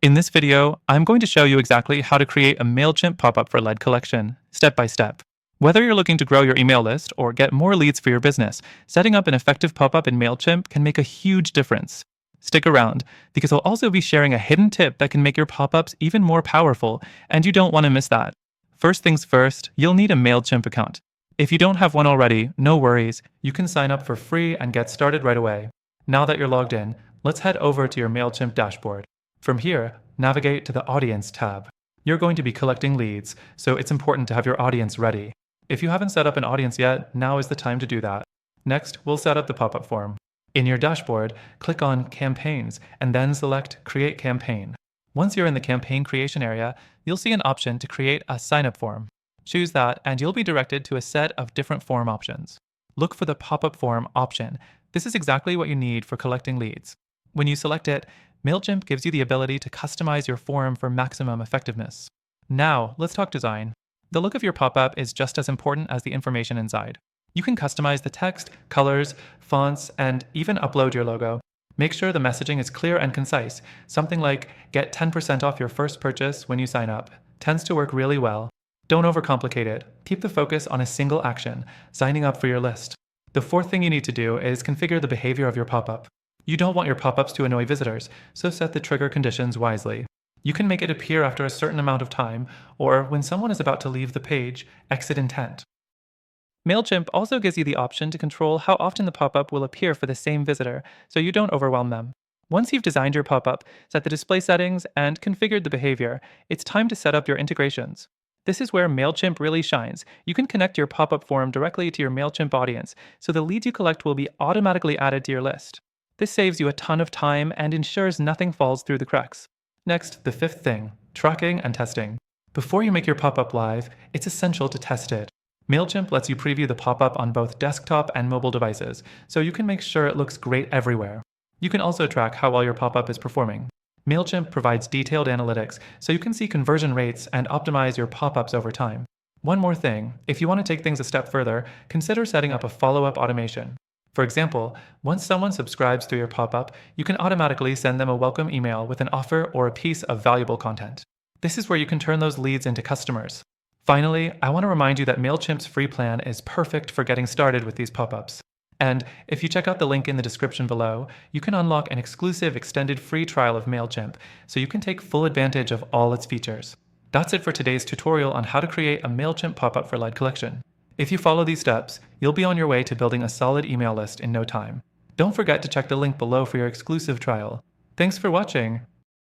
In this video, I'm going to show you exactly how to create a Mailchimp pop-up for lead collection, step by step. Whether you're looking to grow your email list or get more leads for your business, setting up an effective pop-up in Mailchimp can make a huge difference. Stick around, because I'll also be sharing a hidden tip that can make your pop-ups even more powerful, and you don't want to miss that. First things first, you'll need a Mailchimp account. If you don't have one already, no worries, you can sign up for free and get started right away. Now that you're logged in, let's head over to your Mailchimp dashboard. From here, navigate to the Audience tab. You're going to be collecting leads, so it's important to have your audience ready. If you haven't set up an audience yet, now is the time to do that. Next, we'll set up the pop-up form. In your dashboard, click on Campaigns and then select Create Campaign. Once you're in the campaign creation area, you'll see an option to create a sign-up form. Choose that and you'll be directed to a set of different form options. Look for the pop-up form option. This is exactly what you need for collecting leads. When you select it, Mailchimp gives you the ability to customize your form for maximum effectiveness. Now, let's talk design. The look of your pop-up is just as important as the information inside. You can customize the text, colors, fonts, and even upload your logo. Make sure the messaging is clear and concise. Something like, "Get 10% off your first purchase when you sign up," tends to work really well. Don't overcomplicate it. Keep the focus on a single action, signing up for your list. The fourth thing you need to do is configure the behavior of your pop-up. You don't want your pop-ups to annoy visitors, so set the trigger conditions wisely. You can make it appear after a certain amount of time, or when someone is about to leave the page, exit intent. Mailchimp also gives you the option to control how often the pop-up will appear for the same visitor, so you don't overwhelm them. Once you've designed your pop-up, set the display settings, and configured the behavior, it's time to set up your integrations. This is where Mailchimp really shines. You can connect your pop-up form directly to your Mailchimp audience, so the leads you collect will be automatically added to your list. This saves you a ton of time and ensures nothing falls through the cracks. Next, the fifth thing, tracking and testing. Before you make your pop-up live, it's essential to test it. Mailchimp lets you preview the pop-up on both desktop and mobile devices, so you can make sure it looks great everywhere. You can also track how well your pop-up is performing. Mailchimp provides detailed analytics, so you can see conversion rates and optimize your pop-ups over time. One more thing, if you want to take things a step further, consider setting up a follow-up automation. For example, once someone subscribes to your pop-up, you can automatically send them a welcome email with an offer or a piece of valuable content. This is where you can turn those leads into customers. Finally, I want to remind you that Mailchimp's free plan is perfect for getting started with these pop-ups. And if you check out the link in the description below, you can unlock an exclusive extended free trial of Mailchimp, so you can take full advantage of all its features. That's it for today's tutorial on how to create a Mailchimp pop-up for lead collection. If you follow these steps, you'll be on your way to building a solid email list in no time. Don't forget to check the link below for your exclusive trial. Thanks for watching.